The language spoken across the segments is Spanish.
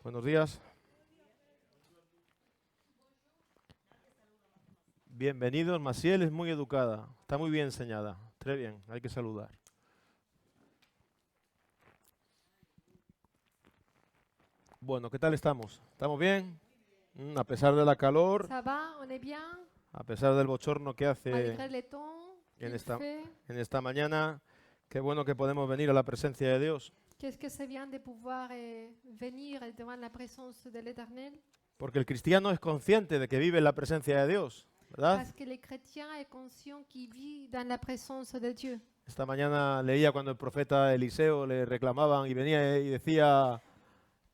Buenos días. Bienvenidos. Maciel es muy educada, está muy bien enseñada. Très bien, hay que saludar. Bueno, ¿qué tal estamos? ¿Estamos bien? A pesar de la calor, Ça va, on est bien, a pesar del bochorno que hace malgré les temps en qu'il fait. esta mañana, qué bueno que podemos venir a la presencia de Dios. Qu'est-ce que c'est bien de pouvoir venir devant la présence de l'Éternel? Porque el cristiano es consciente de que vive en la presencia de Dios, ¿verdad? Parce que le chrétien est conscient qu'il vit dans la présence de Dieu. Esta mañana leía cuando el profeta Eliseo le reclamaban y venía y decía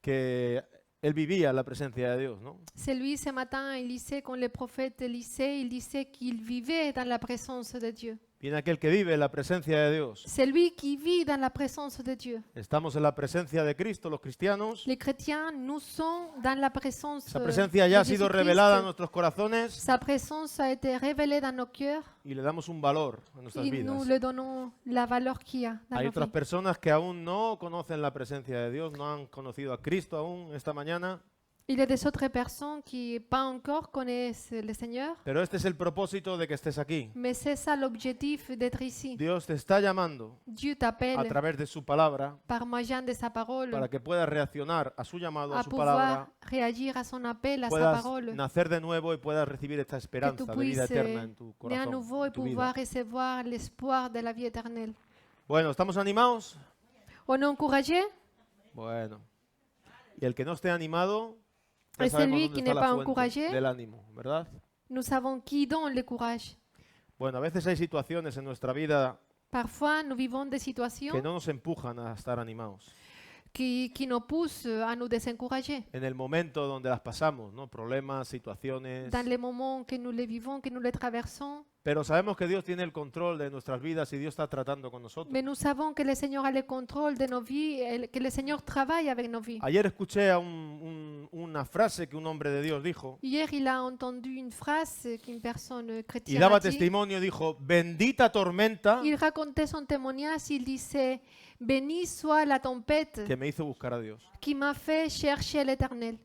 que él vivía en la presencia de Dios, ¿no? C'est lui ce matin, Élisée, quand le prophète Élisée, il disait qu'il vivait dans la présence de Dieu. Viene aquel que vive en la presencia de Dios. C'est lui qui vit dans la présence de Dieu. Estamos en la presencia de Cristo, los cristianos. Les chrétiens, nous sommes dans la présence Esa de presencia ya ha sido Jésus-Christ. revelada en nuestros corazones Sa présence a été révélée dans nos cœurs y le damos un valor a nuestras et nous vidas. le donnons la valeur qu'il a dans Hay nos otras vies. personas que aún no conocen la presencia de Dios, no han conocido a Cristo aún esta mañana, Il y a des autres personnes qui pas encore connaissent le Seigneur, pero este es el propósito de que estés aquí. mais c'est ça l'objectif d'être ici. Dios te está llamando Dieu a t'appelle través de su palabra par moyen de sa parole para que puedas reaccionar a su llamado, a à su pouvoir palabra, réagir à son appel, à sa puedas parole, nacer de nuevo y puedas recibir esta que tu esperanza de vida puisses eterna en tu naître à corazón, nouveau et en tu vida. pouvoir recevoir l'espoir de la vie éternelle. Bueno, ¿estamos animados? On est encouragé? Bueno. Y el que no esté animado, ya Et sabemos celui dónde qui está n'est la pas fuente encouragé, del ánimo, ¿verdad? nous savons qui donne le courage. Bueno, a veces hay situaciones en nuestra vida Parfois, nous vivons des situations que no nos empujan a estar animados. qui nous poussent à nous désencourager. En el momento donde las pasamos, ¿no? Problemas, situaciones. Dans les moments que nous les vivons, que nous les traversons, Pero sabemos que Dios tiene el control de nuestras vidas y Dios está tratando con nosotros. mais nous savons que le Seigneur a le contrôle de nos vies, et que le Seigneur travaille avec nos vies. Ayer escuché una frase que un hombre de Dios dijo Hier, il a entendu une phrase qu'une personne y chrétienne daba a dit. testimonio, dijo, bendita tormenta Il racontait son témoignage, il disait « Béni soit la tempête que me hizo buscar a Dios. qui m'a fait chercher l'Éternel. »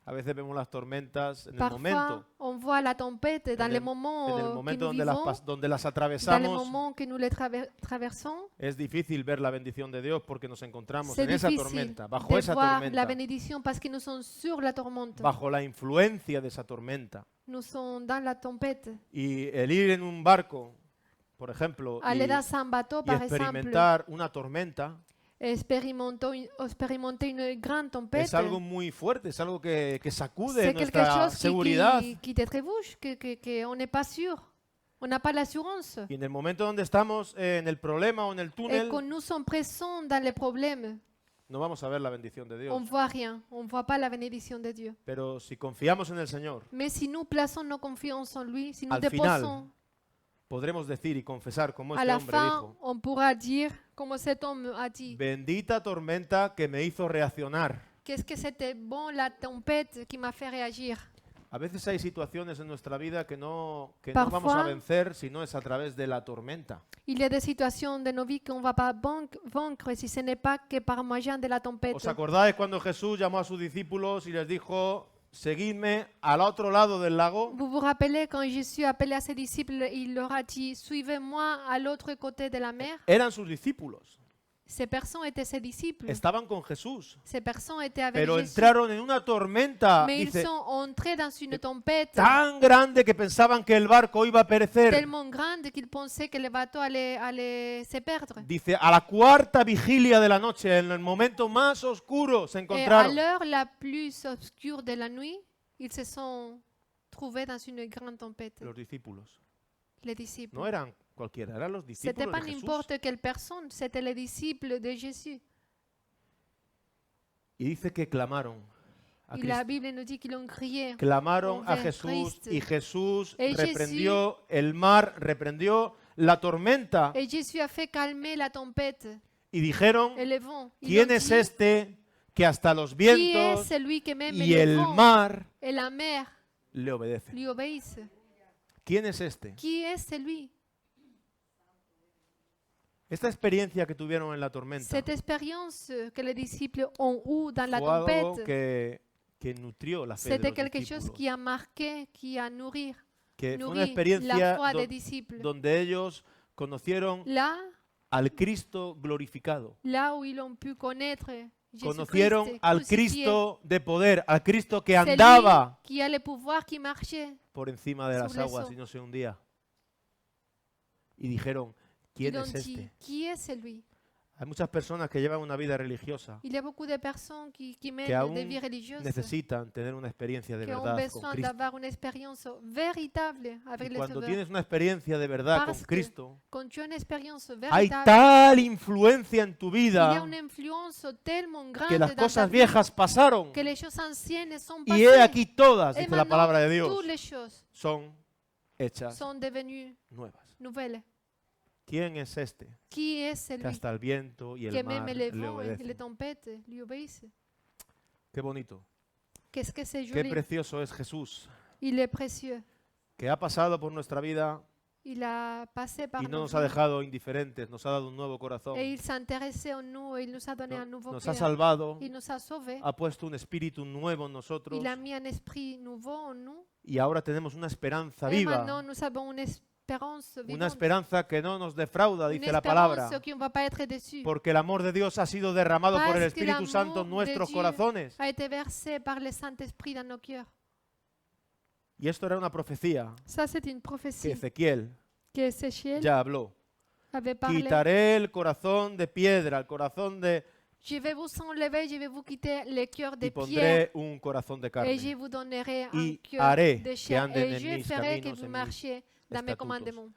A veces vemos las tormentas en el Parfois, momento, on voit la tempête dans en les el moments en el que momento nous donde las, vivons, donde las dans les atravesamos. moments que nous les traversons. Es difícil ver la bendición de Dios porque nos encontramos C'est en esa difficile tormenta, bajo de esa voir la tormenta, bénédiction parce que nous sommes sur la tourmente. bajo la influencia de esa tormenta. Nous sommes dans la tempête. Y el ir en un barco, por ejemplo, Aller dans un bateau, y par exemple, experimentar una tormenta, expérimenter une grande tempête, es algo muy fuerte, es algo que sacude c'est quelque nuestra chose seguridad. qui te trébuche, qu'on n'est pas sûr. On n'a pas l'assurance. Y en el momento donde estamos en el problema o en el Et túnel, quand nous sommes pressants dans les problèmes, no vamos a ver la bendición de on Dios. ne voit rien. On ne voit pas la bénédiction de Dieu. Pero si confiamos en el Señor, Mais si nous plaçons nos confiances en lui, si nous Al final, déposons, podremos decir y confesar como à este la hombre fin, dijo, on pourra dire, comme cet homme a dit, bendita tormenta que me hizo reaccionar. qu'est-ce que c'était bon la tempête qui m'a fait réagir. A veces hay situaciones en nuestra vida que no Parfois, vamos a vencer si no es a través de la tormenta. Il y a des situations de nos vies qu'on ne va pas vaincre si ce n'est pas que par moyen de la tempête. ¿Os acordáis cuando Jesús llamó a sus discípulos y les dijo, seguidme al otro lado del lago? Vous vous rappelez quand Jésus a appelé à ses disciples, il leur a dit, suivez-moi à l'autre côté de la mer. Eran sus discípulos, Ces personnes étaient ses disciples. estaban con Jesús, Ces personnes étaient avec pero Jésus. entraron en una tormenta, Mais ils dice, sont entrés dans une tempête tan grande que pensaban que el barco iba a perecer. tellement grande qu'ils pensaient que le bateau allait se perdre. Dice, a la cuarta vigilia de la noche, en el momento más oscuro, se Et à encontraron. l'heure la plus obscure de la nuit, ils se sont trouvés dans une grande tempête. Los discípulos. Les disciples. No eran cualquiera, eran los C'était discípulos pas de Jesús. n'importe quelle personne, c'était les disciples de Jésus. Y dice que clamaron a Et la Cristo. Bible nous dit qu'ils ont crié. Clamaron a Envers Jesús Cristo. y Jesús Y reprendió el mar, reprendió la tormenta Et Jésus a fait calmer la tempête y dijeron, et le vent. Ils ¿quién ont es dit, este que hasta los Qui est vientos celui qui même y le el vent mar et la mer le obedecen? lui obéissent? ¿Quién es este? Qui est celui? Esta experiencia que tuvieron en la tormenta Cette expérience que les disciples ont eue dans la fue algo tempête, que nutrió la fe de c'était los quelque chose discípulos. qui a marqué, qui a nourri Que fue una la experiencia foi des disciples. donde ellos conocieron Là, al Cristo glorificado. là où ils ont pu connaître Conocieron Jésus-Christ al crucifié, Cristo de poder, al Cristo que c'est lui andaba qui a le pouvoir, qui marchait. por encima de sur las les aguas eaux. y no se hundía. Y dijeron, Ils ¿quién ont es dit, este? qui est celui? Hay muchas personas que llevan una vida religiosa Il y a beaucoup de personnes qui mènent que aún des vies religieuses, necesitan tener una experiencia de qui ont verdad con besoin Cristo. d'avoir une expérience véritable avec Y le cuando Sauveur. tienes una experiencia de verdad con Parce que Cristo, Quand tu as une expérience hay véritable, tal influencia en tu il y a vida une influence tellement grande que las dans ta cosas vie viejas pasaron que les choses anciennes sont y he passées. aquí todas, Et dice la maintenant, palabra de Dios, toutes les choses son hechas sont devenues nuevas. nouvelles. ¿Quién es este Qui est que celui hasta el viento y que el mar même les le vents et les obedecen? tempêtes lui obéissent? Qué bonito, Qu'est-ce que c'est qué joli. precioso es Jesús, Il est précieux. que ha pasado por nuestra vida Il a passé par y no nos nos ha vies dejado indiferentes, nos ha dado un nuevo corazón, et il s'intéressait en nous et il nous a donné un nouveau nos ha cœur. salvado, Il nous a sauvés. ha puesto un espíritu nuevo en nosotros Il a mis un esprit nouveau en nous. y ahora tenemos una esperanza Et maintenant, viva, nous avons une espérance una vivante. esperanza que no nos defrauda, Une dice la palabra, espérance qu'on ne va pas être déçu. porque el amor de Dios ha sido derramado por el Parce que Espíritu Santo en l'amour de nuestros Dieu corazones. a été versé par le Saint-Esprit dans nos cœurs. Y esto era una profecía Ça, c'est une que prophétie Ezequiel que Ézéchiel ya habló. avait parlé. Quitaré el corazón de piedra, el corazón de... Je vais vous enlever, je vais vous quitter le cœur de y pierre pondré un corazón de et carne. je vous donnerai un Y cœur haré de que chair anden et en je mis ferai que caminos, vous en mis marchiez dans mes estatutos. commandements.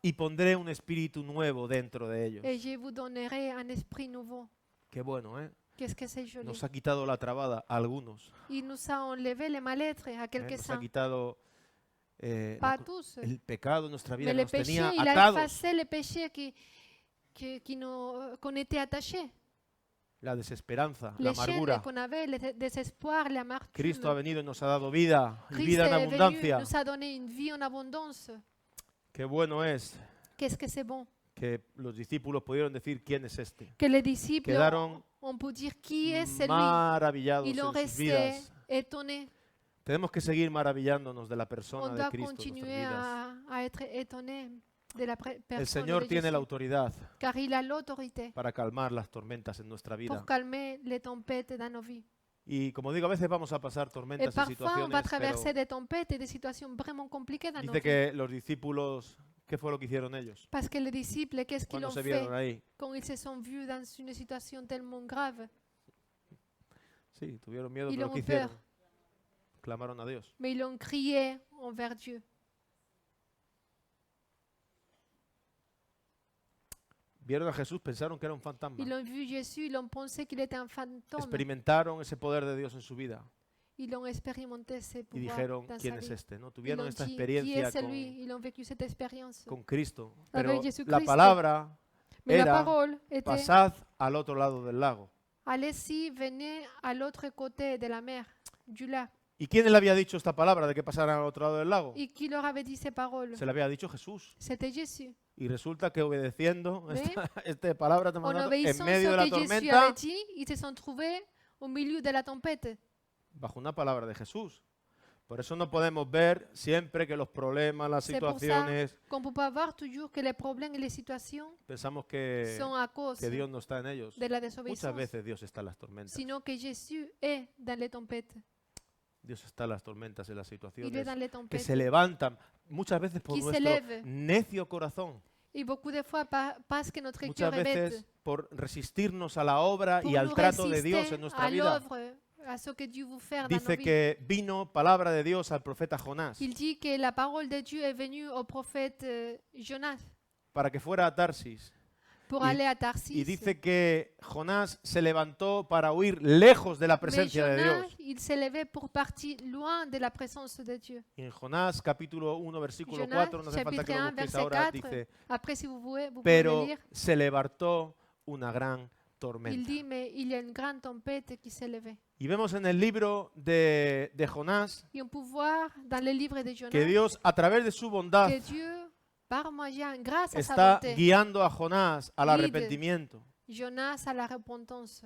Y pondré un espíritu nuevo dentro de ellos. Et je vous donnerai un esprit nouveau. Qué bueno, ¿eh? Qu'est-ce que c'est joli. Nos ha quitado la trabada a algunos. Il nous a enlevé les mal-être à Nos ha quelques-uns. quitado Pas à tous. el pecado en nuestra vida Mais que le nos péché, tenía il a atados. effacé les péchés qu'on était attachés. La desesperanza, la Les chaînes amargura. qu'on avait, le désespoir, l'amertume. Cristo ha venido y nos ha dado vida, y Christ vida en est venu, abundancia. nous a donné une vie en abondance. Qué bueno es Qu'est-ce que c'est bon. que los discípulos pudieron decir quién es este. Que les disciples Quedaron on peut dire qui est celui. maravillados Ils ont en sus resté vidas. étonnés. Tenemos que seguir maravillándonos de la On persona de doit Cristo en nuestras continuer vidas. à être étonnés de la El personne Señor de tiene Jésus. la autoridad Car il a l'autorité para calmar las tormentas en nuestra vida. pour calmer les tempêtes dans nos vies. Y como digo, a veces vamos a pasar Et tormentas y parfois, on va situaciones, traverser pero des tempêtes et des situations vraiment compliquées dans nos dice vies. que los discípulos, ¿qué fue lo que hicieron ellos? Parce que les disciples, qu'est-ce qu'ils Cuando ont se fait vieron ahí. quand ils se sont vus dans une situation tellement grave? Sí, tuvieron miedo, Ils pero ont ¿qué eu peur, hicieron? Clamaron a Dios. mais ils ont crié envers Dieu. Vieron a Jesús, pensaron que era un fantasma. Ils ont vu Jésus, ils ont pensé qu'il était un fantôme. Experimentaron ese poder de Dios en su vida Ils ont expérimenté ce y pouvoir dijeron, dans ¿quién sa es vie. este? ¿No? Ils Tuvieron ont esta dit, qui est experiencia celui? Ils ont vécu cette expérience. con Cristo. Avec Pero Jesucristo. la palabra Mais la era, parole était, pasad al otro lado del lago. allez-y, venez à l'autre côté de la mer, du lac. ¿Y quién le había dicho esta palabra de que pasaran al otro lado del lago? Et qui leur avait dit ces paroles? Se le había dicho Jesús. C'était Jésus. Y resulta que obedeciendo ¿Ve? esta palabra En en obéissant medio de à la ce que Jésus tormenta, avait dit, ils se sont trouvés au milieu de la tempête. bajo una palabra de Jesús. Por eso no podemos ver siempre que los problemas, las C'est pour ça situaciones, qu'on ne peut pas voir toujours que les problèmes et les situations pensamos que sont à cause Dios no está en ellos. de la Muchas désobéissance, veces Dios está en las tormentas. sinon que Jésus est dans les tempêtes. Dios está en las tormentas, en las Il est situaciones dans les que tempêtes. se levantan, muchas veces por Qui se nuestro lève. necio corazón, Et beaucoup de fois, parce que notre muchas cœur est bête, veces por resistirnos a la obra pour y al nous trato de Dios résister en nuestra à vida. l'œuvre, à ce que Dieu veut faire dans nos Dice vies. que vino palabra de Dios al profeta Jonás Il dit que la parole de Dieu est venue au prophète Jonas para que fuera a Tarsis. pour Y- aller à Y Tarsis. dice que Jonás se levantó para huir lejos de la Mais presencia de Jonas, Dios. il s'est levé pour partir loin de la présence de Dieu. Y en Jonás capítulo 1 versículo Jonas, 4, no hace falta que chapitre lo 1, busquéis verset ahora, 4. dice, Après, si vous pouvez le pero lire. se levantó una gran Il tormenta. dit, mais il y a une grande tempête qui s'est levée. Y vemos en el libro de Jonás Et on peut voir dans le livre de que Jonas Dios a través de su bondad que Dieu, par moi, grâce à sa está bonté, guiando a Jonás al Guide. arrepentimiento. Jonas à la repentance.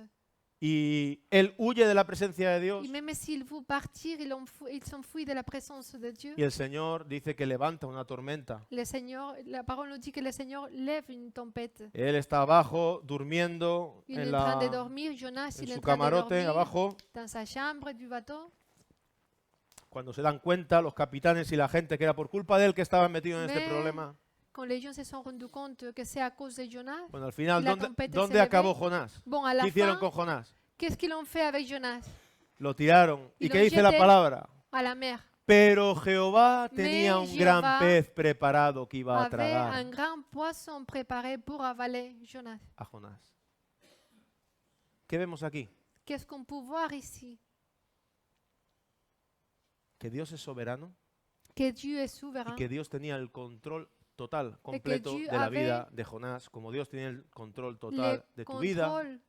Y él huye de la presencia de Dios. Et même s'il veut partir, il s'enfuit de la présence de Dieu. Y el Señor dice que levanta una tormenta. Le Seigneur, la parole nous dit que le Seigneur lève une tempête. Él está abajo durmiendo Il est en, en train de la, dormir, Jonas, en il est su en train de camarote dormir abajo. dans sa chambre du bateau. Cuando se dan cuenta los capitanes y la gente que era por culpa de él que estaban metidos en este Mais- problema. Quand les gens se sont rendus compte que c'est à cause de Jonas, Bueno, al final, y la ¿dónde, tempête dónde s'est acabó levée. Jonás? Bon, à la ¿Qué hicieron fin, con Jonás? qu'est-ce qu'ils ont fait avec Jonas? Lo tiraron. Y ¿Y lo qué dice la jeté. palabra? À la mer. Pero Jehová Mais tenía un gran Jehová pez preparado que iba a Avait tragar un grand poisson préparé pour avaler Jonas. a Jonás. ¿Qué vemos aquí? Qu'est-ce qu'on peut voir ici? Que Dios es soberano Que Dieu est y souverain. que Dios tenía el control total, completo Dieu de la avait vida de Jonás, como Dios tiene el control Le total de tu vida contrôle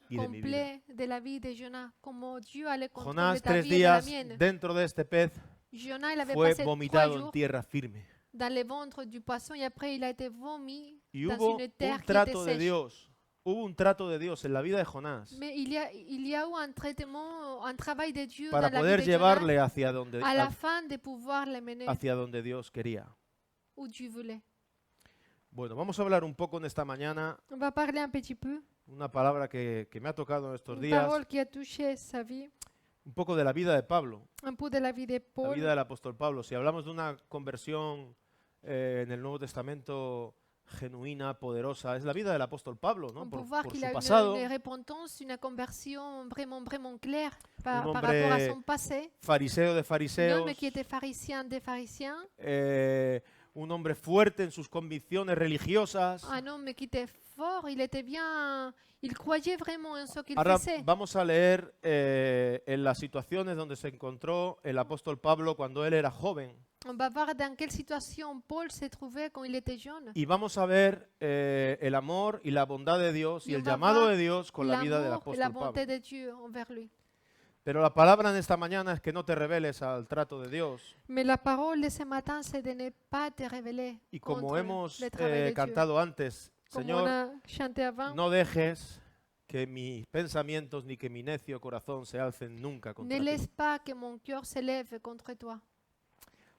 y de mi vida. complet de la vie de Jonas. Como Dieu a le contrôle de Jonás, ta 3 vie et de la días mienne. dentro de este pez, Jonas, il avait fue passé 3 vomitado en jours tierra firme. dans le ventre du poisson et après il a été vomi Y dans hubo une terre un qui était trato de sèche. Dios. Hubo un trato de Dios en la vida de Jonás Mais il y a eu un traitement, un travail de Dieu para dans la poder vie de Jonas llevarle hacia donde, à la fin de pouvoir le mener hacia donde Dios quería. où Dieu voulait. Bueno, vamos a hablar un poco en esta mañana, On va parler un petit peu, una palabra que me ha tocado en estos une días, parole qui a touché sa vie, un poco de la vida de Pablo, un peu de la vie de la Paul. vida del apóstol Pablo. Si hablamos de una conversión en el Nuevo Testamento genuina, poderosa, es la vida del apóstol Pablo, ¿no? On peut Por, voir por qu'il su a pasado, une repentance, une conversion vraiment claire par Un rapport à hombre son passé. fariseo de Un fariseos, homme qui était pharisien des pharisiens, un hombre fuerte en sus convicciones religiosas. un homme qui était fort, il était bien, il croyait vraiment en ce qu'il Ahora faisait. vamos a leer en las situaciones donde se encontró el apóstol Pablo cuando él era joven. On va voir dans quelle situation Paul s'est trouvé quand il était jeune. Y vamos a ver el amor y la bondad de Dios y Y el on va llamado voir de Dios con la vida del L'amour et la apóstol bonté Pablo. de Dieu envers lui. Pero la palabra en esta mañana es que no te rebeles al trato de Dios. Mais la parole de ce matin, c'est de ne pas te révéler Y como contre hemos le travail de Dieu. cantado antes, Comme on Señor, a chanté avant, no dejes que mis pensamientos ni que mi necio corazón se alcen nunca contra ne ti. laisse pas que mon cœur s'élève contre toi.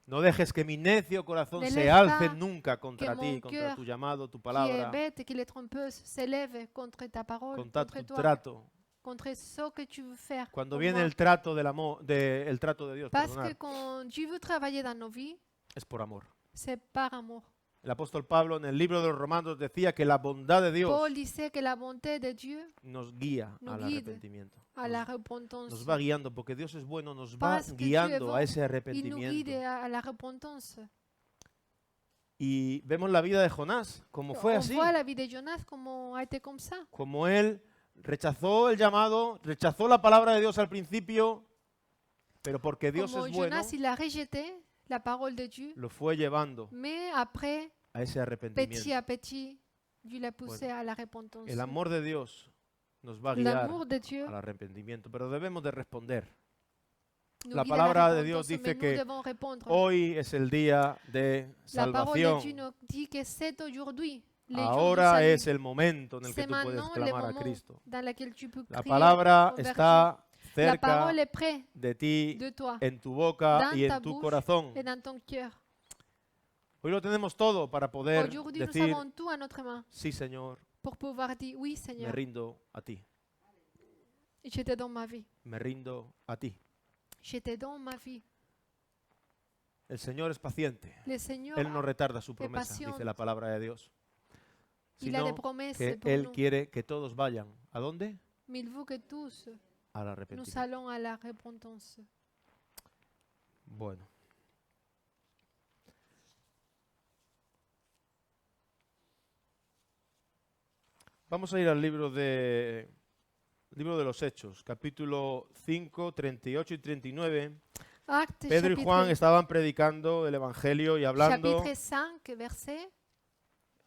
No dejes que mi necio corazón Ne se laisse alce pas nunca contra que ti, mon contra cœur tu llamado, tu Qui est palabra, bête, qui est trompeuse, s'élève contre ta parole, contra contre tu toi, trato. contre ce que tu veux faire. Cuando pour viene moi. el trato del amor, el trato de Dios, Parce perdonad, que quand Dieu veut travailler dans nos vies, es por amor. c'est par amour. El apóstol Pablo en el libro de los Romanos decía que la bondad de Dios Paul disait que la bonté de Dieu nos guía Nos al guide arrepentimiento. à la Nos, repentance. nos va guiando porque Dios es bueno, nos va Parce que Dieu est guiando bon, a ese Il nous arrepentimiento. guide à la repentance. Y vemos la vida de Jonás, como fue On así, voit la vie de Jonas comment a été comme ça. como él rechazó el llamado, rechazó la palabra de Dios al principio, pero porque Dios Como es bueno, Jonas, il a rejeté la parole de Dieu, lo fue llevando mais après, a ese petit arrepentimiento. à petit, Dieu l'a poussé à la repentance. El amor de Dios nos va a guiar L'amour de Dieu al arrepentimiento, pero debemos de responder. nous La guide à palabra de repentance, Dios mais dice nous que devons répondre. Hoy es el día de La parole de Dieu salvación. nous dit que c'est aujourd'hui le jour du Ahora salut. es el momento en el que C'est tú puedes maintenant le clamar a moment Cristo. dans lequel tu peux La crier palabra envers está Dieu. La cerca parole est près de ti, de toi en tu boca dans y ta en tu bouche corazón. et dans ton cœur. Hoy lo tenemos todo para poder Aujourd'hui, nous decir, avons tout à notre main sí Señor, pour pouvoir dire oui, me Seigneur, rindo a ti, je te donne ma vie. me rindo a ti. Je te donne ma vie. El Señor es paciente. Le Seigneur, Él no retarda su es promesa, dice paciente. la palabra de Dios. il a des Sino promesses que pour Él nous. quiere que todos vayan. ¿A dónde? Mais il veut que tous, Al nous arrepentimiento. allons à la repentance. Bueno. Vamos a ir al libro de los Hechos, capítulo 5, 38 y 39. Acte Pedro y Juan chapitre, estaban predicando el Evangelio y hablando, chapitre 5, verset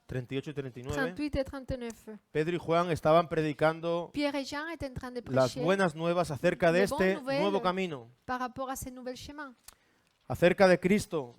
38 y 39. 38 et 39. Pedro y Juan estaban predicando Pierre et Jean étaient en train de las prêcher buenas nuevas acerca de de bonnes este nouvelles. nuevo camino, par rapport à ces nouveaux chemins, acerca de Cristo,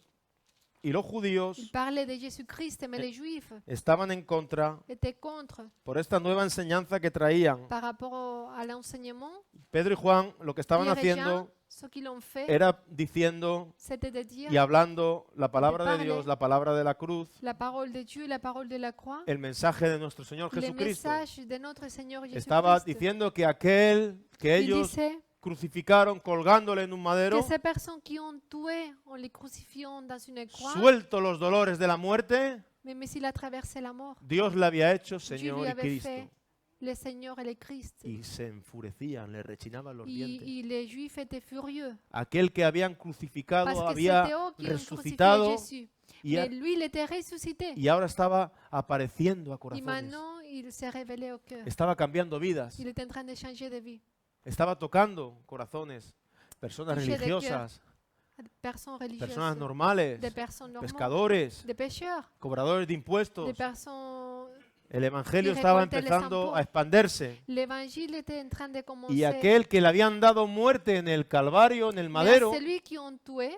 y los Il judíos parlait de Jésus-Christ, mais les Juifs estaban en contra étaient contre por esta nueva enseñanza que traían. par rapport à l'enseignement. Pedro y Juan lo que estaban Pierre et Jean, haciendo ce qu'ils ont fait, era diciendo c'était de dire y hablando la palabra de parler. Dios, la palabra de la cruz, la parole de Dieu, la parole de la croix, el mensaje de nuestro Señor les Jesucristo. messages de notre Seigneur Estaba Jésus-Christ. diciendo que aquel que Il ellos disait crucificaron colgándole en un madero, que ces personnes qui ont tué en les crucifiant dans une croix, suelto los dolores de la muerte, mais s'il a traversé la mort, Dios le había hecho Dieu Señor lui y avait Cristo. fait le Seigneur et le Christ. Y se enfurecían, le rechinaban los dientes. Les Juifs étaient furieux Aquel que habían crucificado parce que había c'était eux qui ont crucifié resucitado Jésus. y, Mais lui, il était ressuscité. y ahora estaba apareciendo a Et corazones. maintenant, il s'est révélé au cœur. Estaba cambiando vidas. Il est en train de changer de vie. Estaba tocando corazones. Personas Touché de religiosas, Des personnes religieuses, personas normales, des personnes normales, pescadores, des pécheurs, cobradores de impuestos. des personnes. El evangelio que estaba recorten les empezando impôts. a expandirse. L'évangile était en train de commencer. Y aquel que le habían dado muerte en el Calvario, en el Mais à madero, celui qui ont tué,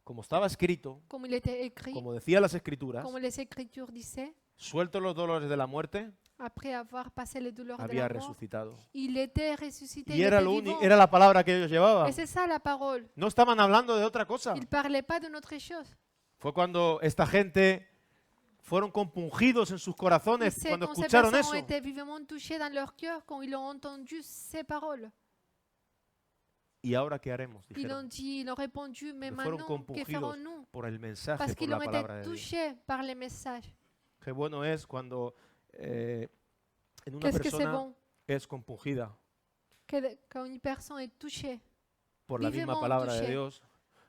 como estaba escrito, comme il était écrit, como decía las Escrituras, comme les Écritures disaient, suelto los dolores de la muerte, après avoir passé les douleurs de había la mort, resucitado. il était ressuscité. Y Il era, était vivant. era la palabra que ellos llevaban. Et c'est ça la parole. No estaban hablando de otra cosa. Il ne parlait pas de notre chose. Fue cuando esta gente fueron compungidos en sus corazones C'est cuando quand ces escucharon personnes ont eso. été vivement touchées dans leur cœur quand ils ont entendu ces paroles. ¿Y ahora qué haremos? Ils Dijeron, ont dit, ils ont répondu, mais fueron maintenant, que compungidos ferons-nous? por el mensaje, Parce por qu'ils la ont été palabra de Dios. touchés par les messages. Qué bueno es cuando en una Qu'est-ce que c'est persona bon es compungida quand une personne est touchée por la misma vivement palabra de touché Dios,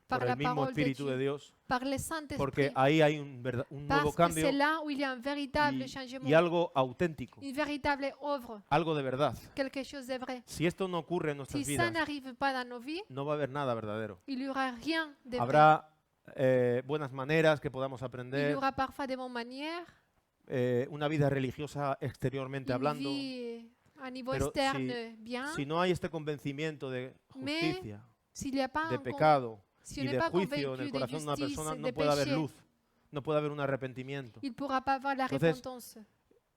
par por la el mismo parole de Espíritu de Dieu, Dios, par le Saint-Esprit. porque ahí hay un nuevo Parce que cambio c'est là où il y a un véritable y changement, algo auténtico, une véritable œuvre, algo de verdad. quelque chose de vrai. Si esto no ocurre en nuestras Si ça vidas, n'arrive pas dans nos vies, no va a haber nada verdadero. il n'y aura rien de vrai. Habrá buenas maneras que podamos Il y aprender, aura parfois des bonnes manières, una vida religiosa exteriormente une hablando. vie à niveau Pero externe bien, Si no hay este convencimiento de Mais justicia, s'il n'y a pas de un pecado si y on n'est de pas juicio en el convaincu de corazón de una justice, persona, no de puede haber péché, luz, no puede haber un arrepentimiento. il ne pourra pas avoir la Entonces, repentance.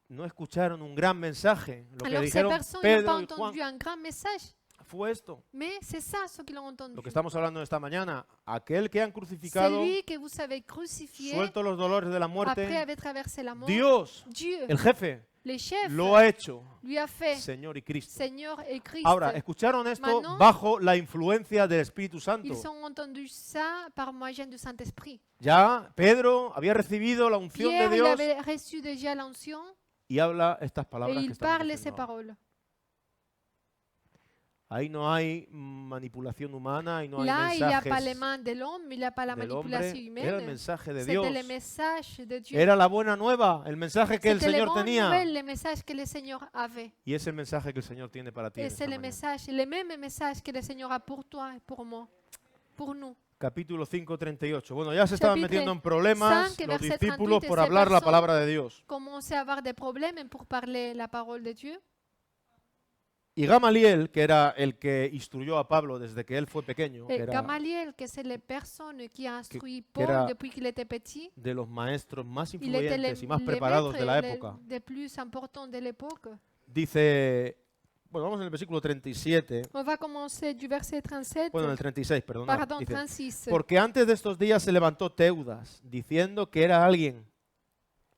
No escucharon un gran mensaje. Lo que Alors ces dijeron personnes n'ont pas Pedro y Juan entendu un grand message, fue esto. mais c'est ça ce qu'ils ont entendu. Lo que estamos hablando esta mañana. Aquel que han crucificado, Celui que vous avez crucifié, suelto los dolores de la après muerte, avoir traversé la mort, Dios, Dieu, el jefe, les chefs, lo ha hecho lui a fait Señor y Cristo. Seigneur et Christ. Ahora, escucharon esto Maintenant, bajo la influencia del Espíritu Santo. Ils ont entendu ça par moyen du Saint-Esprit. Ya Pedro había recibido la unción de Pierre, il Dios avait reçu déjà l'onction y habla estas et palabras que il estamos parle ces diciendo ahora. paroles. Ahí no hay manipulación humana y no hay Là, il n'y a pas les mensajes mains de l'homme, il n'y a pas la del manipulation hombre. Era el humaine. mensaje de C'était Dios. le message de Dieu. Era la buena nueva, el mensaje que el C'était les Señor bonnes tenía. nouvelles, les messages que le Seigneur avait. Y es el mensaje que el Señor tiene para ti. en Et esta c'est le mañana. message, les mêmes messages que le Seigneur a pour toi et pour moi, pour nous. Capítulo 5, 38. Bueno, ya se estaban Chapitre metiendo en problemas 5, los verset discípulos 38, por ese hablar la verso. palabra de Dios. Commencer à avoir des problèmes pour parler la parole de Dieu. Y Gamaliel, que era el que instruyó a Pablo desde que él fue pequeño, Et era Gamaliel, que c'est la personne qui a instruit que Paul era depuis qu'il était petit, de los maestros más il était influyentes y más les preparados maîtres de la les- época. des plus importants de l'époque. Dice, bueno, vamos en el versículo 37, On va commencer du verset 37, bueno, en el 36, perdón. pardon, Dice, 36. porque antes de estos días se levantó Teudas, diciendo que era alguien.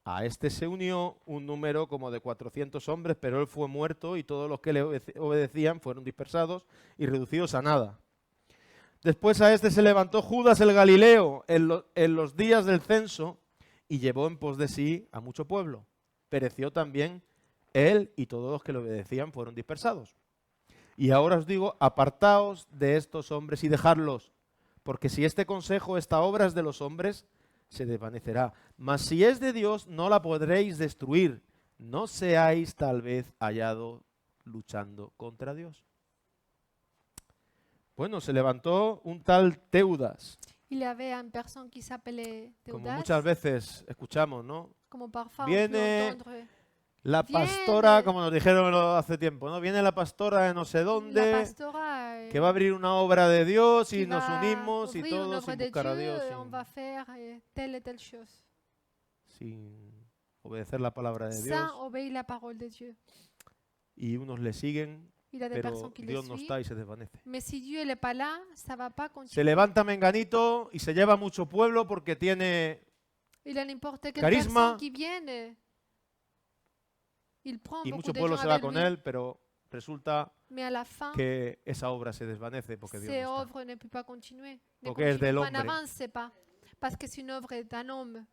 A este se unió un número como de 400 hombres, pero él fue muerto y todos los que le obedecían fueron dispersados y reducidos a nada. Después a este se levantó Judas el Galileo en los días del censo y llevó en pos de sí a mucho pueblo. Pereció también él y todos los que le obedecían fueron dispersados. Y ahora os digo, apartaos de estos hombres y dejadlos, porque si este consejo, esta obra es de los hombres, se desvanecerá. Mas si es de Dios, no la podréis destruir. No seáis tal vez hallados luchando contra Dios. Bueno, se levantó un tal Teudas, Il y avait une personne qui s'appelait como Teudas, muchas veces escuchamos, ¿no? comme parfois Viene on peut entendre La Viene. pastora, como nos dijeron hace tiempo, ¿no? Viene la pastora de no sé la dónde pastora que va a abrir una obra de Dios qui y nos va unimos y ouvrir une todos œuvre sin de buscar a Dieu Dios, et on va faire telle et telle chose. sin obedecer la palabra de Sans Dios. obéir la parole de Dieu. Y unos le siguen, Il y a des pero personnes qui le Dios no suivent. está y se desvanece. Mais si Dieu n'est pas là, ça va pas Se continuer. levanta Menganito y se lleva mucho pueblo porque tiene Il y a n'importe quelle carisma personne qui vienne. Il prend y beaucoup mucho de pueblo gens se va avec con lui. él, pero resulta Mais à la fin, que esa obra se desvanece porque Dios ces no está. œuvres ne peuvent pas continuer. Ne Porque es del continuent pas, hombre. n'avancent pas. Parce que c'est une œuvre d'un homme.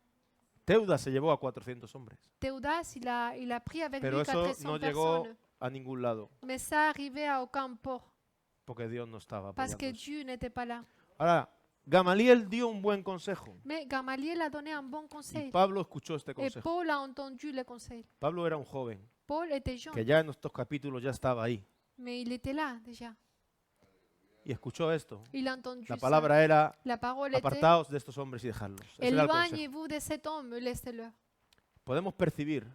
Teudas se llevó a 400 hombres, Théodas, il a pris avec pero lui eso 400 no llegó personnes. a ningún lado Mais ça arrivait à aucun port. porque Dios no estaba Parce que apoyando eso. Dieu n'était pas là. Ahora, Gamaliel dio un buen consejo Mais Gamaliel a donné un bon y conseil. Pablo escuchó este Et consejo. Paul a entendu le conseil. Pablo era un joven Paul était jeune, que ya en estos capítulos ya estaba ahí mais il était là déjà. y escuchó esto. Il a entendu La ça. palabra era: La parole était apartaos de estos hombres y dejadlos. Ese era el consejo. éloignez-vous de cet homme, laissez-le. Podemos percibir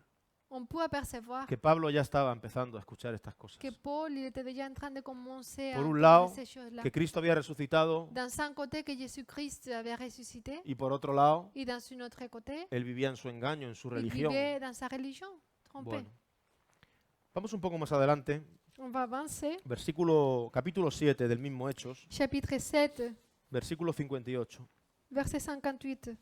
On peut apercevoir que Pablo ya estaba empezando a escuchar estas cosas. que Paul il était déjà en train de commencer Por à un entendre lado, ces choses-là. que Cristo había resucitado, D'un un côté que Jésus-Christ avait ressuscité, y por otro lado, et dans un autre côté, él vivía en su engaño, en su il religión. vivait dans sa religion, trompé. Bueno, vamos un poco más adelante, On va avancer. capítulo 7 del mismo Hechos, Chapitre 7, versículo 58. verset 58.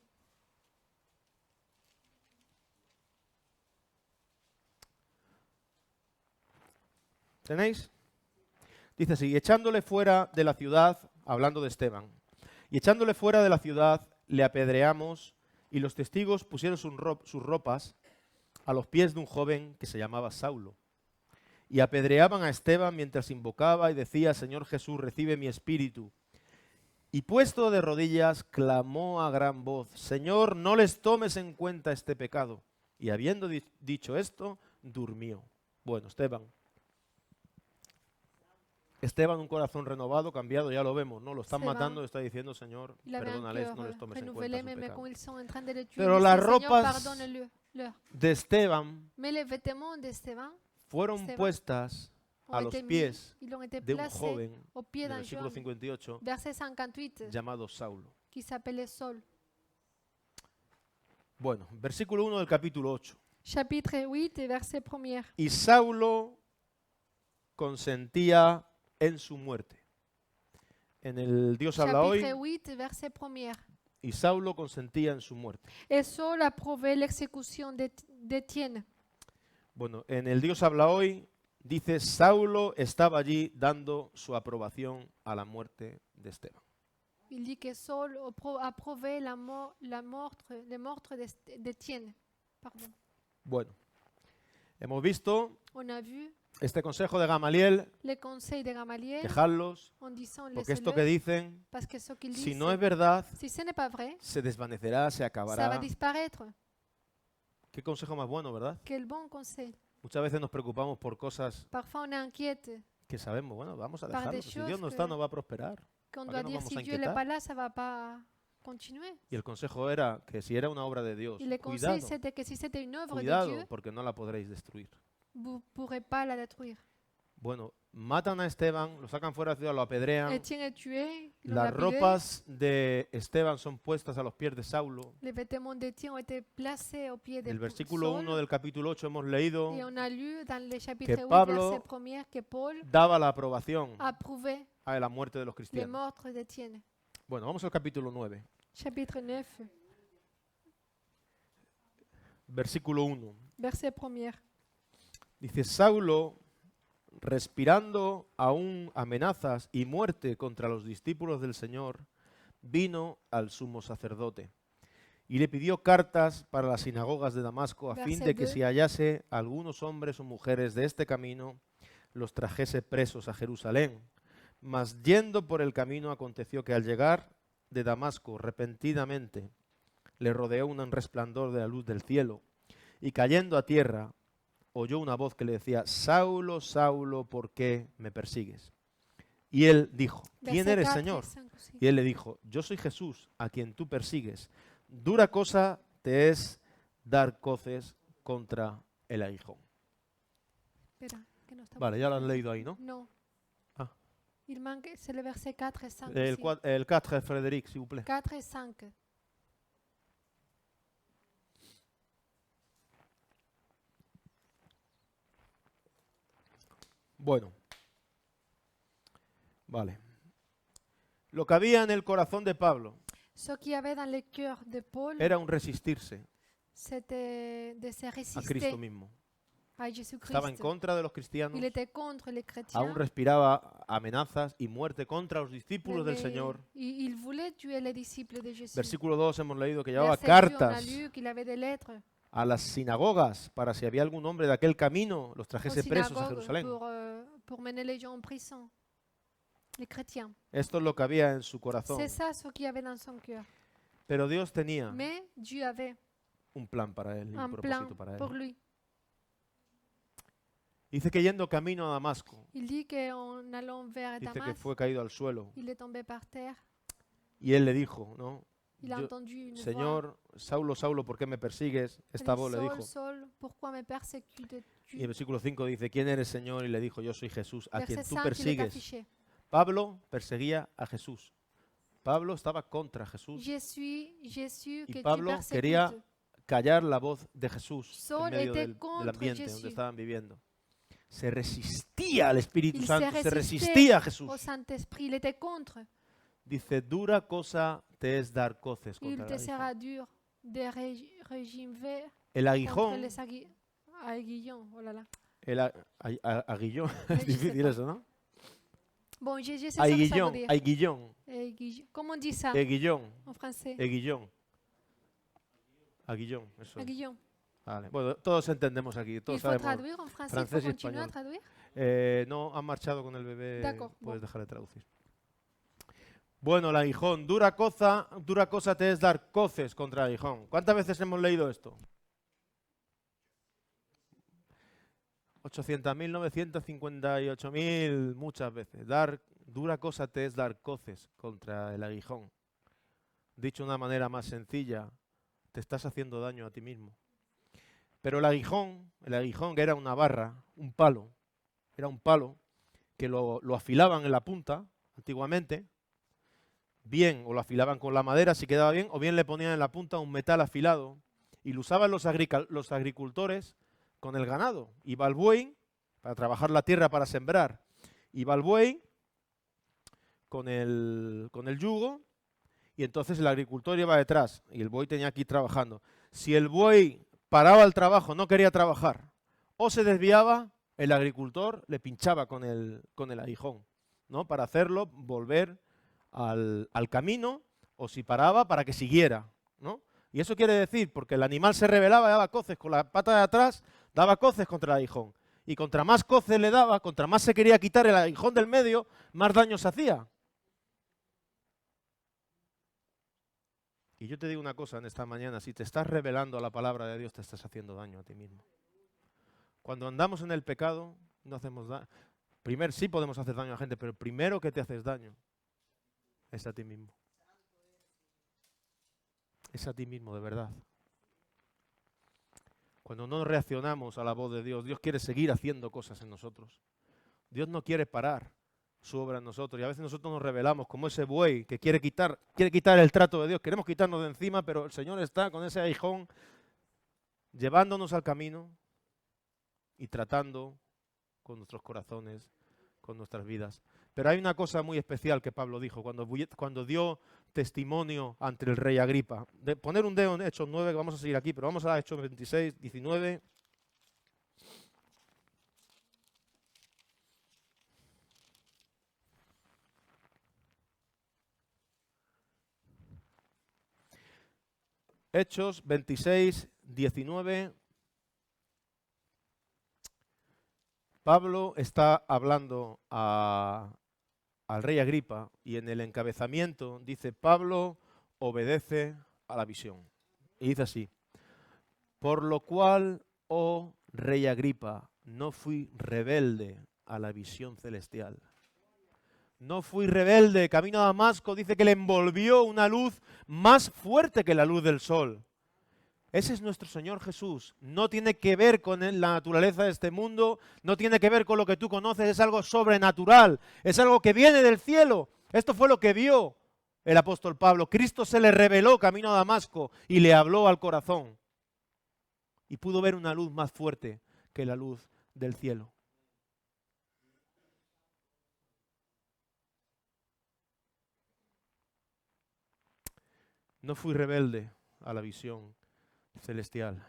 ¿Tenéis? Dice así: echándole fuera de la ciudad, hablando de Esteban, y echándole fuera de la ciudad, le apedreamos, y los testigos pusieron sus ropas a los pies de un joven que se llamaba Saulo. Y apedreaban a Esteban mientras invocaba y decía: Señor Jesús, recibe mi espíritu. Y puesto de rodillas, clamó a gran voz: Señor, no les tomes en cuenta este pecado. Y habiendo dicho esto, durmió. Bueno, Esteban, un corazón renovado, cambiado, ya lo vemos, ¿no? Lo están Esteban, matando y está diciendo: Señor, Il avait un perdónales, cœur no les tomes en renouvelé, cuenta su mais pecado. quand ils sont en train de le tuer, Pero il las dit, Seigneur, ropas pardonne-leur. de Esteban Mais les vêtements d'Esteban fueron Esteban puestas a ont los été mis, pies ils ont été de un placés joven, au pied en el d'un versículo jeune, 58, verset 58, llamado Saulo. qui s'appelait Saul. Bueno, versículo 1 del capítulo 8. Chapitre 8, verset 1er. Y Saulo consentía en su muerte. En el Dios habla hoy, Chapitre 8, verset 1er. y Saulo consentía en su muerte. Et Saul approuvait l'exécution d'Étienne. Bueno, en el Dios habla hoy dice: Saulo estaba allí dando su aprobación a la muerte de Esteban. Il dit que Saul approuvait le meurtre d'Étienne. Pardon. Bueno, hemos visto On a vu este consejo de Gamaliel, les conseils de Gamaliel dejadlos, en disant porque esto que laissez-le, dicen, parce que ce qu'il si dit, no es verdad, si ce n'est pas vrai, se desvanecerá, se ça va acabará. disparaître. Qué consejo más bueno, ¿verdad? Quel bon conseil. Muchas veces nos preocupamos por cosas Parfois on est inquiète que sabemos, bueno, vamos a Par dejarlo. des Si Dios choses no está, que- no va a prosperar. qu'on ¿Para doit qué nos dire vamos si a Dieu n'est inquietar? pas là, ça va pas continuer. Y el consejo era que si era una obra de Dios, Et le conseil, cuidado, c'était que si c'était une œuvre de cuidado, Dieu, porque no la podréis destruir. vous ne pourrez pas la détruire. Bueno, matan a Esteban, lo sacan fuera de la ciudad, lo apedrean. Étienne est tué, ils l'ont Las lapidé. ropas de Esteban son puestas a los pies de Saulo. Les vêtements d'Étienne ont été placés au pied de El versículo Saul. 1 del capítulo 8 hemos leído Et on a lu dans le chapitre 8, Pablo verset 1er, que Paul daba la aprobación a approuvé a la muerte de los le cristianos. meurtre d'Étienne. Bueno, vamos al capítulo 9, Chapitre 9, versículo 1. verset 1er. Dice: Saulo, respirando aún amenazas y muerte contra los discípulos del Señor, vino al sumo sacerdote y le pidió cartas para las sinagogas de Damasco a fin de que Verset si hallase algunos hombres o mujeres de este camino, los trajese presos a Jerusalén. Mas yendo por el camino aconteció que al llegar de Damasco repentinamente le rodeó un resplandor de la luz del cielo y cayendo a tierra oyó una voz que le decía: Saulo, Saulo, ¿por qué me persigues? Y él dijo: ¿Quién Verset eres, 4 Señor? et 5 aussi. Y él le dijo: Yo soy Jesús, a quien tú persigues. Dura cosa te es dar coces contra el aguijón. Espera, que no está Vale, ya lo has leído ahí, ¿no? No. Ah. Il manque, c'est le verset 4 et 5 El, aussi. el 4, Frédéric, s'il vous plaît. 4 et 5. Bueno. Vale. Lo que había en el corazón de Pablo Ce qu'il y avait dans le cœur de Paul, era un resistirse c'était de se a résister Cristo mismo. à Estaba en Jésus-Christ. contra de los cristianos, Il était contre les chrétiens. aún respiraba amenazas y muerte contra los discípulos del mais Señor. il voulait tuer les disciples de Jésus. Versículo 2 hemos leído que llevaba Verset 2, on a cartas lu qu'il avait des lettres a las sinagogas para si había algún hombre de aquel camino los aux trajese presos a synagogues Jerusalén. pour mener les gens en prison, les chrétiens. Esto es lo que había en su corazón. C'est ça ce qu'il y avait dans son cœur. Pero Dios tenía Mais Dieu avait un plan para él, y un un plan propósito para pour él. lui. Dice que yendo camino a Damasco, Il dit qu'en allant vers dice que Damas, fue caído al suelo il est tombé par terre. y él le dijo, ¿no? Il a Yo- entendu une voix. Señor, Saulo, Saulo, ¿por qué me persigues? Esta Elle dit, voz le Saul, dijo. Saul, pourquoi me persécutes-tu? Y en versículo 5 dice, ¿quién eres, Señor? Y le dijo, yo soy Jesús, a quien Verset tú 5, il est persigues. affiché. Pablo perseguía a Jesús. Pablo estaba contra Jesús. Je suis Jésus Y que tu Pablo persécutes. quería callar la voz de Jesús Saul en medio était del contre ambiente Jesús. donde estaban viviendo. Se resistía al Espíritu Il Santo, se se resistait resistía a Jesús. Au Saint-Esprit, il était contre. Dice, dura cosa te es dar coces Il contra te el aguijón. sera dur de régimer El contre aguijón, les aiguillons. Oh là là. aguillón, Je es sais difícil pas. eso, ¿no? Bon, je sais ça que ça veut Aiguillón, dire. aiguillón, Comment on dit ça aiguillón, en français? aiguillón. Aguillón, eso es. Aiguillon. Vale. Bueno, todos entendemos aquí, todos Il faut sabemos. traduire en français, il français faut y continuer à español. traduire. No, han marchado con el bebé. D'accord, Puedes bon. dejar de traducir. Bueno, el aguijón. Dura cosa te es dar coces contra el aguijón. ¿Cuántas veces hemos leído esto? 800.000, 958.000, muchas veces. Dura cosa te es dar coces contra el aguijón. Dicho de una manera más sencilla, te estás haciendo daño a ti mismo. Pero el aguijón que era una barra, un palo, era un palo que lo afilaban en la punta antiguamente, bien, o lo afilaban con la madera si quedaba bien, o bien le ponían en la punta un metal afilado y lo usaban los agricultores con el ganado. Iba al buey para trabajar la tierra para sembrar, iba al buey con el yugo y entonces el agricultor iba detrás y el buey tenía que ir trabajando. Si el buey paraba el trabajo, no quería trabajar, o se desviaba, el agricultor le pinchaba con el aguijón, ¿no? Para hacerlo volver al camino, o si paraba, para que siguiera, ¿no? Y eso quiere decir, porque el animal se rebelaba, daba coces con la pata de atrás, daba coces contra el aguijón. Y contra más coces le daba, contra más se quería quitar el aguijón del medio, más daño se hacía. Y yo te digo una cosa en esta mañana, si te estás rebelando a la palabra de Dios, te estás haciendo daño a ti mismo. Cuando andamos en el pecado, no hacemos daño. Primero, sí podemos hacer daño a la gente, pero el primero que te haces daño es a ti mismo. Es a ti mismo, de verdad. Cuando no reaccionamos a la voz de Dios, Dios quiere seguir haciendo cosas en nosotros. Dios no quiere parar su obra en nosotros. Y a veces nosotros nos rebelamos como ese buey que quiere quitar el trato de Dios. Queremos quitarnos de encima, pero el Señor está con ese aguijón llevándonos al camino y tratando con nuestros corazones, con nuestras vidas. Pero hay una cosa muy especial que Pablo dijo cuando dio testimonio ante el rey Agripa. De poner un dedo en Hechos 9, que vamos a seguir aquí, pero vamos a Hechos 26, 19. Hechos 26, 19. Pablo está hablando al rey Agripa y en el encabezamiento dice, Pablo obedece a la visión. Y dice así, por lo cual, oh rey Agripa, no fui rebelde a la visión celestial. No fui rebelde, camino a Damasco, dice que le envolvió una luz más fuerte que la luz del sol. Ese es nuestro Señor Jesús. No tiene que ver con la naturaleza de este mundo, no tiene que ver con lo que tú conoces, es algo sobrenatural, es algo que viene del cielo. Esto fue lo que vio el apóstol Pablo. Cristo se le reveló camino a Damasco y le habló al corazón. Y pudo ver una luz más fuerte que la luz del cielo. No fui rebelde a la visión celestial.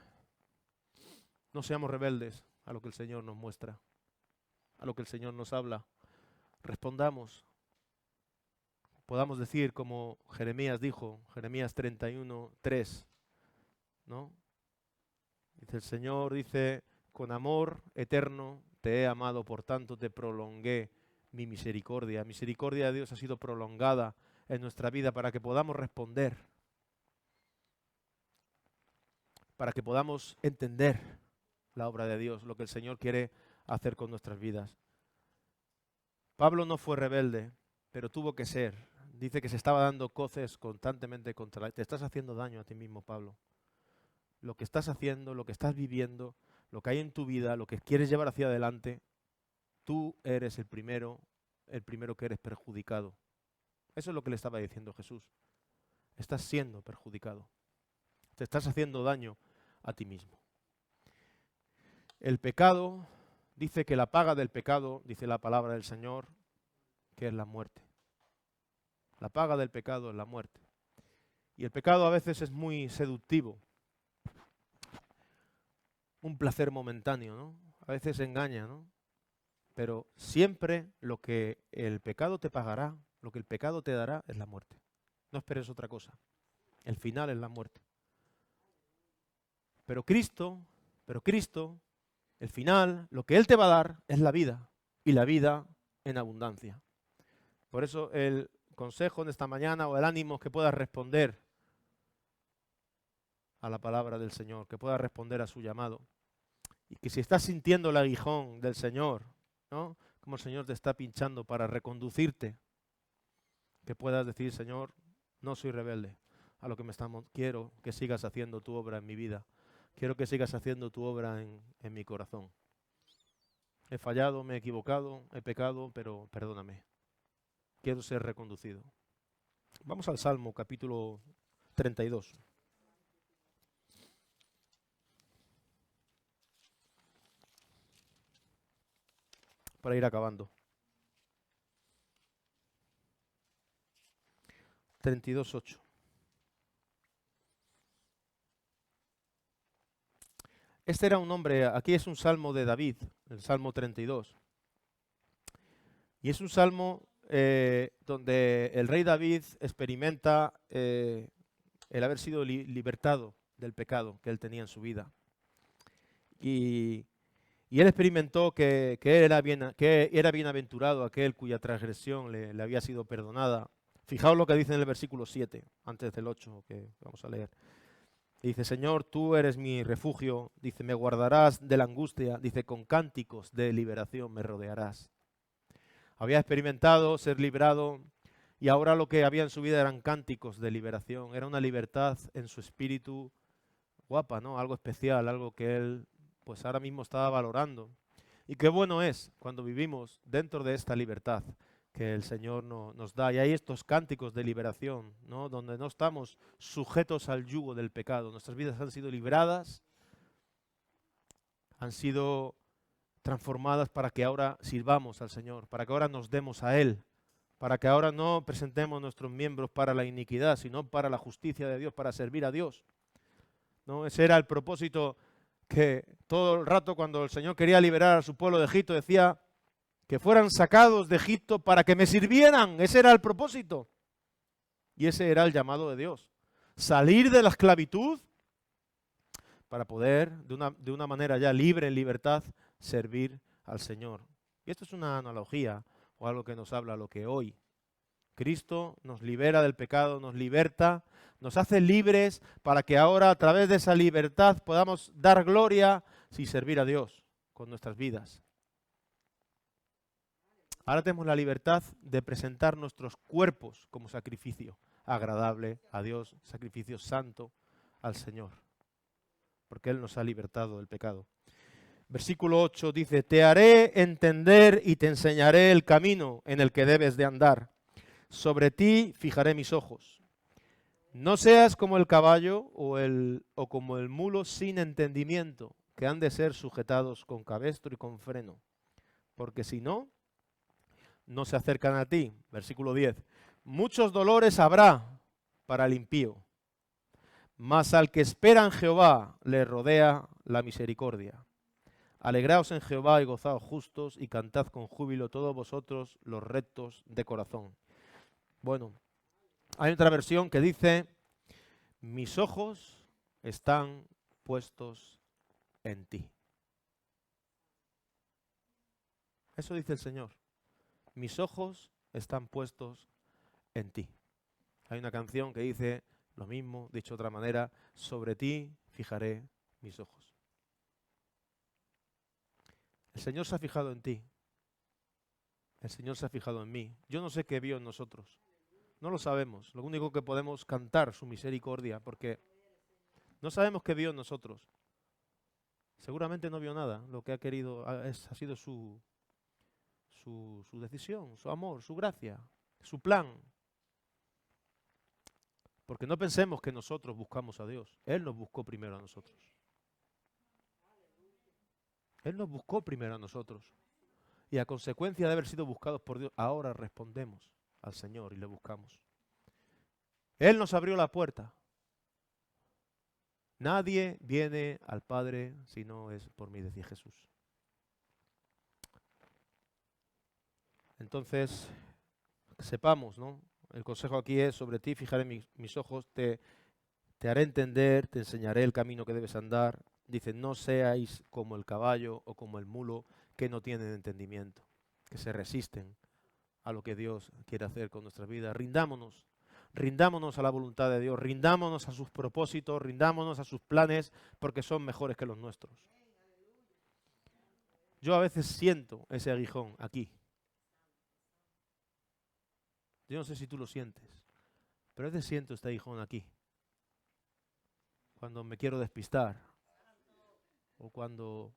No seamos rebeldes a lo que el Señor nos muestra, a lo que el Señor nos habla. Respondamos. Podamos decir como Jeremías dijo, Jeremías 31:3, ¿no? Dice el Señor, dice, con amor eterno te he amado, por tanto te prolongué mi misericordia. Misericordia de Dios ha sido prolongada en nuestra vida para que podamos responder, para que podamos entender la obra de Dios, lo que el Señor quiere hacer con nuestras vidas. Pablo no fue rebelde, pero tuvo que ser. Dice que se estaba dando coces constantemente contra él. Te estás haciendo daño a ti mismo, Pablo. Lo que estás haciendo, lo que estás viviendo, lo que hay en tu vida, lo que quieres llevar hacia adelante, tú eres el primero que eres perjudicado. Eso es lo que le estaba diciendo Jesús. Estás siendo perjudicado. Te estás haciendo daño a ti mismo. El pecado, dice que la paga del pecado, dice la palabra del Señor, que es la muerte. La paga del pecado es la muerte. Y el pecado a veces es muy seductivo. Un placer momentáneo, ¿no? A veces engaña, ¿no? Pero siempre lo que el pecado te pagará, lo que el pecado te dará es la muerte. No esperes otra cosa. El final es la muerte. Pero Cristo, el final, lo que Él te va a dar es la vida. Y la vida en abundancia. Por eso el consejo en esta mañana o el ánimo es que puedas responder a la palabra del Señor, que puedas responder a su llamado. Y que si estás sintiendo el aguijón del Señor, ¿no? Como el Señor te está pinchando para reconducirte, que puedas decir, Señor, no soy rebelde a lo que me estamos, quiero que sigas haciendo tu obra en mi vida, quiero que sigas haciendo tu obra en mi corazón. He fallado, me he equivocado, he pecado, pero perdóname. Quiero ser reconducido. Vamos al Salmo capítulo 32. Para ir acabando. 32:8. Este era un hombre, aquí es un salmo de David, el Salmo 32. Y es un salmo donde el rey David experimenta el haber sido libertado del pecado que él tenía en su vida. Y él experimentó que era bienaventurado aquel cuya transgresión le había sido perdonada. Fijaos lo que dice en el versículo 7, antes del 8 que vamos a leer. Dice, Señor, tú eres mi refugio, dice, me guardarás de la angustia, dice, con cánticos de liberación me rodearás. Había experimentado ser librado y ahora lo que había en su vida eran cánticos de liberación. Era una libertad en su espíritu guapa, ¿no? Algo especial, algo que él pues ahora mismo estaba valorando. Y qué bueno es cuando vivimos dentro de esta libertad que el Señor nos da. Y hay estos cánticos de liberación, ¿no? Donde no estamos sujetos al yugo del pecado. Nuestras vidas han sido libradas, han sido transformadas para que ahora sirvamos al Señor, para que ahora nos demos a Él, para que ahora no presentemos nuestros miembros para la iniquidad, sino para la justicia de Dios, para servir a Dios, ¿no? Ese era el propósito que todo el rato cuando el Señor quería liberar a su pueblo de Egipto decía que fueran sacados de Egipto para que me sirvieran. Ese era el propósito. Y ese era el llamado de Dios. Salir de la esclavitud para poder, de una manera ya libre, en libertad, servir al Señor. Y esto es una analogía o algo que nos habla lo que hoy Cristo nos libera del pecado, nos liberta, nos hace libres para que ahora a través de esa libertad podamos dar gloria y servir a Dios con nuestras vidas. Ahora tenemos la libertad de presentar nuestros cuerpos como sacrificio agradable a Dios, sacrificio santo al Señor. porque Él nos ha libertado del pecado. Versículo 8 dice, te haré entender y te enseñaré el camino en el que debes de andar. Sobre ti fijaré mis ojos. No seas como el caballo o como el mulo sin entendimiento, que han de ser sujetados con cabestro y con freno. Porque si no, no se acercan a ti. Versículo 10. Muchos dolores habrá para el impío, mas al que espera en Jehová le rodea la misericordia. Alegraos en Jehová y gozaos justos y cantad con júbilo todos vosotros los rectos de corazón. Bueno, hay otra versión que dice, mis ojos están puestos en ti. Eso dice el Señor. Mis ojos están puestos en ti. Hay una canción que dice lo mismo, dicho de otra manera, sobre ti fijaré mis ojos. El Señor se ha fijado en ti. El Señor se ha fijado en mí. Yo no sé qué vio en nosotros. No lo sabemos. Lo único que podemos cantar su misericordia, porque no sabemos qué vio en nosotros. Seguramente no vio nada. Lo que ha querido ha sido su decisión, su amor, su gracia, su plan. Porque no pensemos que nosotros buscamos a Dios. Él nos buscó primero a nosotros. Él nos buscó primero a nosotros. Y a consecuencia de haber sido buscados por Dios, ahora respondemos al Señor y le buscamos. Él nos abrió la puerta. Nadie viene al Padre si no es por mí, decía Jesús. Entonces, sepamos, ¿no? El consejo aquí es, sobre ti fijaré mis ojos, te haré entender, te enseñaré el camino que debes andar. Dice, no seáis como el caballo o como el mulo que no tienen entendimiento, que se resisten a lo que Dios quiere hacer con nuestra vida. Rindámonos a la voluntad de Dios, rindámonos a sus propósitos, rindámonos a sus planes, porque son mejores que los nuestros. Yo a veces siento ese aguijón aquí. Yo no sé si tú lo sientes, pero a veces siento este aguijón aquí. Cuando me quiero despistar, o cuando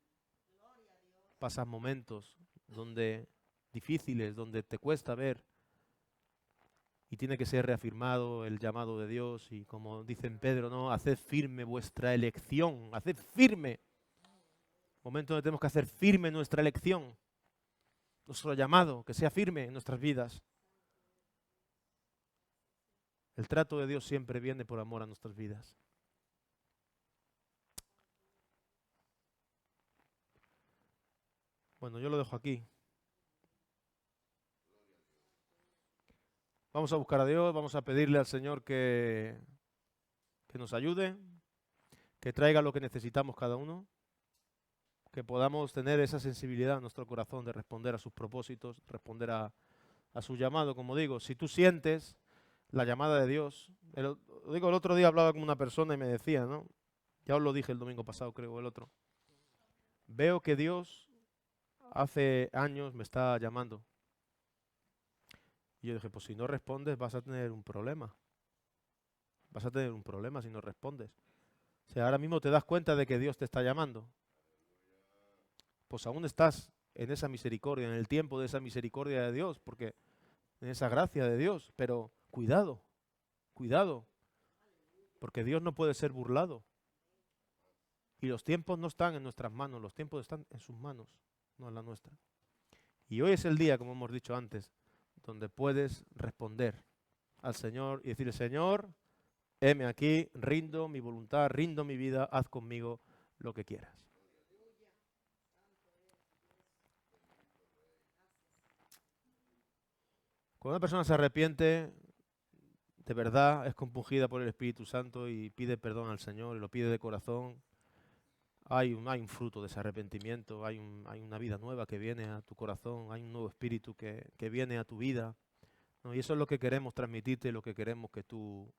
pasan momentos difíciles, donde te cuesta ver, y tiene que ser reafirmado el llamado de Dios, y como dice en Pedro, ¿no? Haced firme vuestra elección, haced firme. Momento donde tenemos que hacer firme nuestra elección, nuestro llamado, que sea firme en nuestras vidas. El trato de Dios siempre viene por amor a nuestras vidas. Bueno, yo lo dejo aquí. Vamos a buscar a Dios, vamos a pedirle al Señor que nos ayude, que traiga lo que necesitamos cada uno, que podamos tener esa sensibilidad en nuestro corazón de responder a sus propósitos, responder a su llamado, como digo. Si tú sientes la llamada de Dios, el otro día hablaba con una persona y me decía, ¿no? Ya os lo dije el domingo pasado, creo, el otro. Veo que Dios hace años me está llamando. Y yo dije, pues si no respondes vas a tener un problema. Vas a tener un problema si no respondes. O sea, ahora mismo te das cuenta de que Dios te está llamando. Pues aún estás en esa misericordia, en el tiempo de esa misericordia de Dios, porque en esa gracia de Dios. Pero cuidado, cuidado, porque Dios no puede ser burlado. Y los tiempos no están en nuestras manos, los tiempos están en sus manos, no en la nuestra. Y hoy es el día, como hemos dicho antes, donde puedes responder al Señor y decirle, Señor, heme aquí, rindo mi voluntad, rindo mi vida, haz conmigo lo que quieras. Cuando una persona se arrepiente, de verdad es compungida por el Espíritu Santo y pide perdón al Señor y lo pide de corazón, hay un fruto de ese arrepentimiento, hay una vida nueva que viene a tu corazón, hay un nuevo espíritu que viene a tu vida, ¿no? Y eso es lo que queremos transmitirte, lo que queremos que tú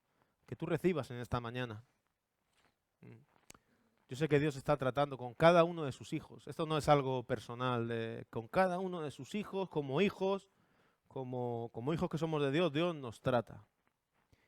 recibas en esta mañana. Yo sé que Dios está tratando con cada uno de sus hijos. Esto no es algo personal, con cada uno de sus hijos, como hijos que somos de Dios, Dios nos trata.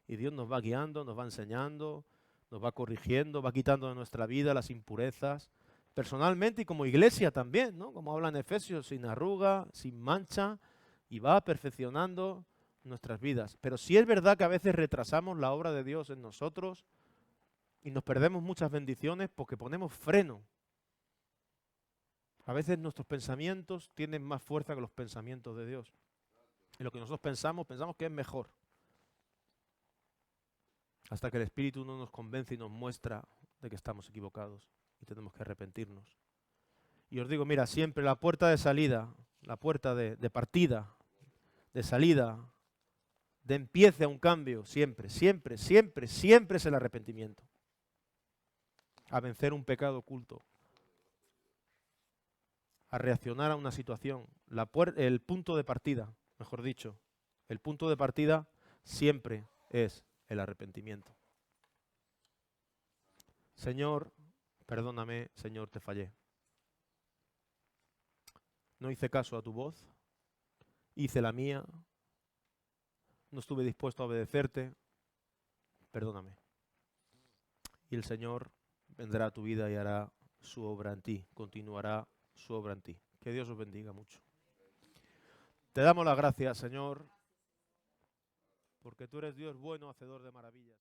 Y Dios nos va guiando, nos va enseñando, nos va corrigiendo, va quitando de nuestra vida las impurezas, personalmente y como iglesia también, ¿no? Como habla en Efesios, sin arruga, sin mancha, y va perfeccionando nuestras vidas. Pero sí es verdad que a veces retrasamos la obra de Dios en nosotros y nos perdemos muchas bendiciones porque ponemos freno. A veces nuestros pensamientos tienen más fuerza que los pensamientos de Dios. Y lo que nosotros pensamos que es mejor. Hasta que el Espíritu no nos convence y nos muestra de que estamos equivocados y tenemos que arrepentirnos. Y os digo, mira, siempre la puerta de salida, la puerta de partida, de salida, de empiece a un cambio, siempre, siempre, siempre, siempre es el arrepentimiento. A vencer un pecado oculto. A reaccionar a una situación. El punto de partida, mejor dicho, el punto de partida siempre es el arrepentimiento. Señor, perdóname, Señor, te fallé. No hice caso a tu voz, hice la mía, no estuve dispuesto a obedecerte, perdóname. Y el Señor vendrá a tu vida y hará su obra en ti, continuará su obra en ti. Que Dios os bendiga mucho. Te damos las gracias, Señor, porque tú eres Dios bueno, hacedor de maravillas.